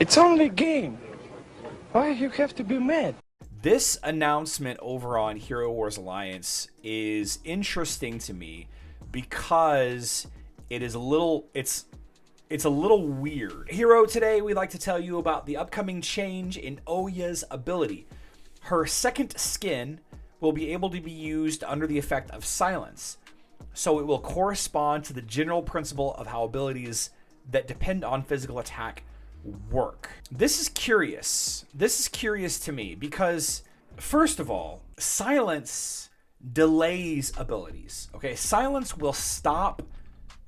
It's only a game. Why you have to be mad? This announcement over on Hero Wars Alliance is interesting to me because it is it's a little weird. Hero, today we'd like to tell you about the upcoming change in Oya's ability. Her second skin will be able to be used under the effect of silence. So it will correspond to the general principle of how abilities that depend on physical attack work. This is curious. This is curious to me because, first of all, silence delays abilities. Okay, silence will stop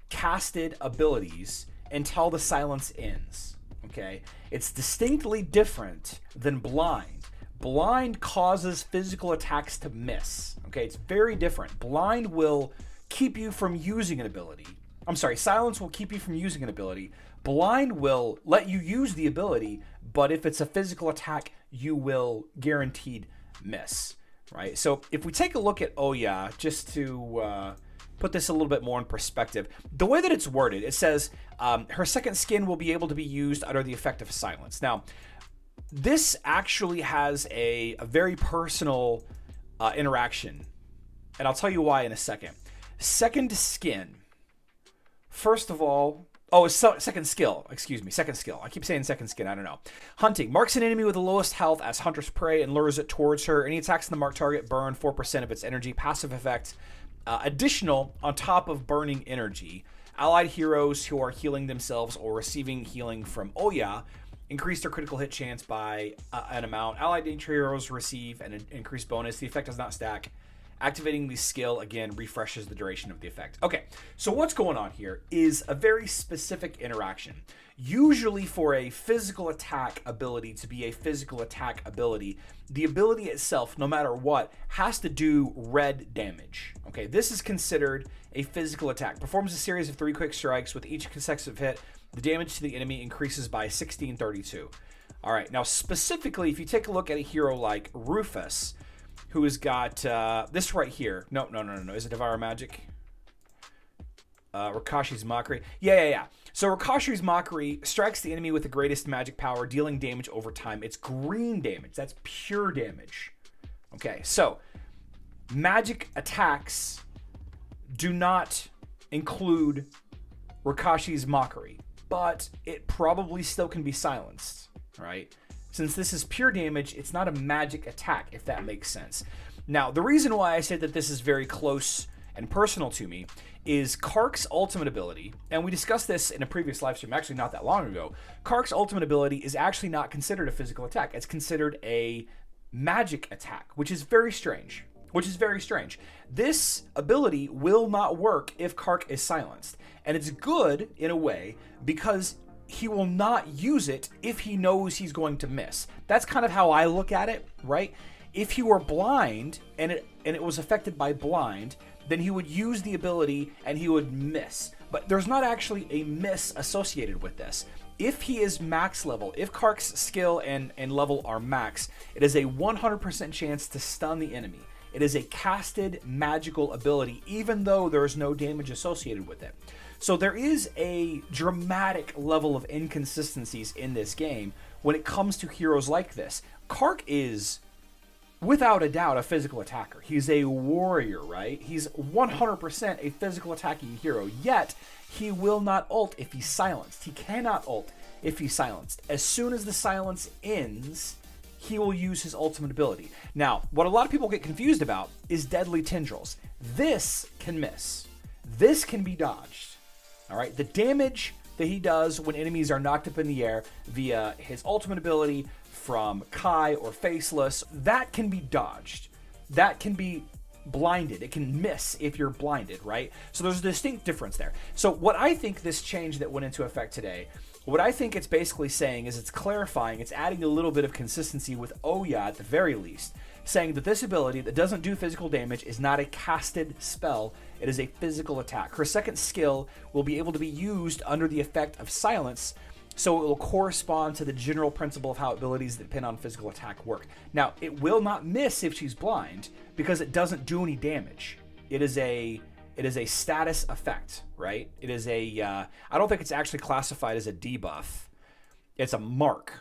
casted abilities until the silence ends. Okay, it's distinctly different than blind. Blind causes physical attacks to miss. Okay, it's very different. Blind will keep you from using an ability. I'm sorry, silence will keep you from using an ability. Blind will let you use the ability, but if it's a physical attack, you will guaranteed miss, right? So if we take a look at Oya, just to put this a little bit more in perspective, the way that it's worded, it says her second skin will be able to be used under the effect of silence. Now, this actually has a very personal interaction, and I'll tell you why in a second. Second skin, first of all, second skill. Excuse me, second skill. I keep saying second skin, I don't know. Hunting. Marks an enemy with the lowest health as hunter's prey and lures it towards her. Any attacks in the marked target burn 4% of its energy. Passive effect. Additional on top of burning energy. Allied heroes who are healing themselves or receiving healing from Oya increase their critical hit chance by an amount. Allied danger heroes receive an increased bonus. The effect does not stack. Activating the skill, again, refreshes the duration of the effect. Okay, so what's going on here is a very specific interaction. Usually for a physical attack ability to be a physical attack ability, the ability itself, no matter what, has to do red damage. Okay, this is considered a physical attack. Performs a series of 3 quick strikes. With each consecutive hit, the damage to the enemy increases by 1632. All right, now specifically, if you take a look at a hero like Rufus, who has got this right here. No. Is it Devour Magic? Rakashi's Mockery. Yeah. So Rakashi's Mockery strikes the enemy with the greatest magic power, dealing damage over time. It's green damage. That's pure damage. Okay, so magic attacks do not include Rakashi's Mockery, but it probably still can be silenced, right? Since this is pure damage, it's not a magic attack, if that makes sense. Now, the reason why I say that this is very close and personal to me is Kark's ultimate ability, and we discussed this in a previous live stream, actually not that long ago. Kark's ultimate ability is actually not considered a physical attack. It's considered a magic attack, which is very strange. This ability will not work if Kark is silenced, and it's good in a way because he will not use it if he knows he's going to miss. That's kind of how I look at it, right? If he were blind and it was affected by blind, then he would use the ability and he would miss. But there's not actually a miss associated with this. If he is max level, if Kark's skill and level are max, it is a 100% chance to stun the enemy. It is a casted magical ability, even though there is no damage associated with it. So there is a dramatic level of inconsistencies in this game when it comes to heroes like this. Kark is, without a doubt, a physical attacker. He's a warrior, right? He's 100% a physical attacking hero, yet he will not ult if he's silenced. He cannot ult if he's silenced. As soon as the silence ends, he will use his ultimate ability. Now, what a lot of people get confused about is Deadly Tendrils. This can miss. This can be dodged. All right, the damage that he does when enemies are knocked up in the air via his ultimate ability from Kai or Faceless, that can be dodged. That can be blinded. It can miss if you're blinded, right? So there's a distinct difference there. So what I think this change that went into effect today, what I think it's basically saying is it's clarifying, it's adding a little bit of consistency with Oya at the very least, saying that this ability that doesn't do physical damage is not a casted spell, it is a physical attack. Her second skill will be able to be used under the effect of silence, so it will correspond to the general principle of how abilities that depend on physical attack work. Now, it will not miss if she's blind, because it doesn't do any damage. It is a status effect, right? It is I don't think it's actually classified as a debuff. It's a mark,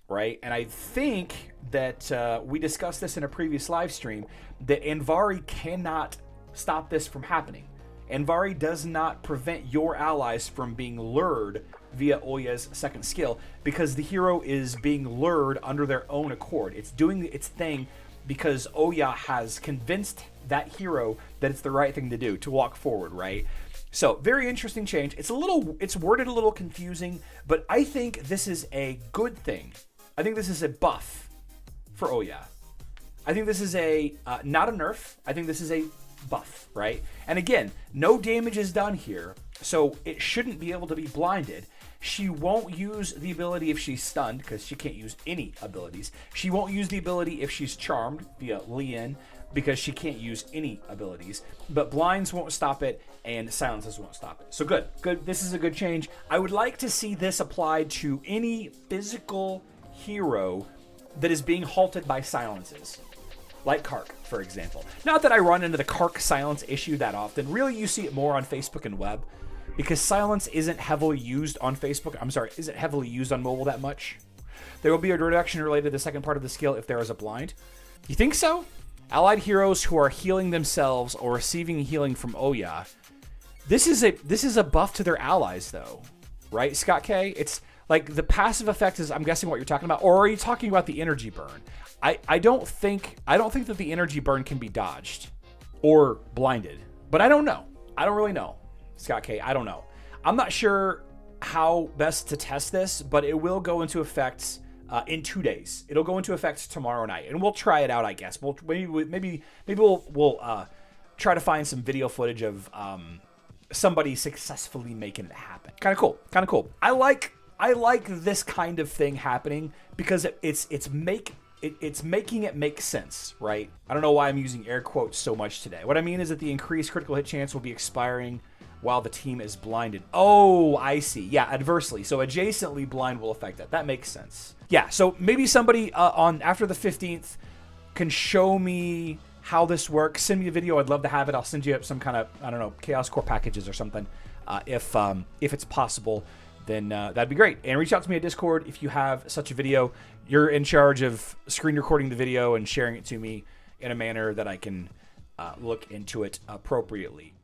right? And I think that we discussed this in a previous live stream, that Anvari cannot stop this from happening. Anvari does not prevent your allies from being lured via Oya's second skill, because the hero is being lured under their own accord. It's doing its thing because Oya has convinced that hero that it's the right thing to do, to walk forward, right? So, very interesting change. It's worded a little confusing, but I think this is a good thing. I think this is a buff for Oya. I think this is not a nerf. I think this is a buff, right? And again, no damage is done here, so it shouldn't be able to be blinded. She won't use the ability if she's stunned, because she can't use any abilities. She won't use the ability if she's charmed via Lien, because she can't use any abilities. But blinds won't stop it, and silences won't stop it. So good. This is a good change. I would like to see this applied to any physical hero that is being halted by silences. Like Kark, for example. Not that I run into the Kark silence issue that often. Really, you see it more on Facebook and web, because silence isn't heavily used on Facebook. I'm sorry, isn't heavily used on mobile that much. There will be a reduction related to the second part of the skill if there is a blind. You think so? Allied heroes who are healing themselves or receiving healing from Oya. This is a buff to their allies, though, right, Scott K? It's like the passive effect is, I'm guessing, what you're talking about, or are you talking about the energy burn? I don't think that the energy burn can be dodged or blinded, but I don't know. I don't really know, Scott K. I don't know. I'm not sure how best to test this, but it will go into effect in 2 days. It'll go into effect tomorrow night, and we'll try it out. I guess maybe we'll try to find some video footage of somebody successfully making it happen. Kind of cool. I like this kind of thing happening because it's making it make sense, right? I don't know why I'm using air quotes so much today. What I mean is that the increased critical hit chance will be expiring while the team is blinded. Oh, I see. Yeah, adversely. So adjacently blind will affect that. That makes sense. Yeah, so maybe somebody on after the 15th can show me how this works. Send me a video. I'd love to have it. I'll send you some kind of, I don't know, Chaos Core packages or something. If it's possible, then that'd be great. And reach out to me at Discord if you have such a video. You're in charge of screen recording the video and sharing it to me in a manner that I can look into it appropriately.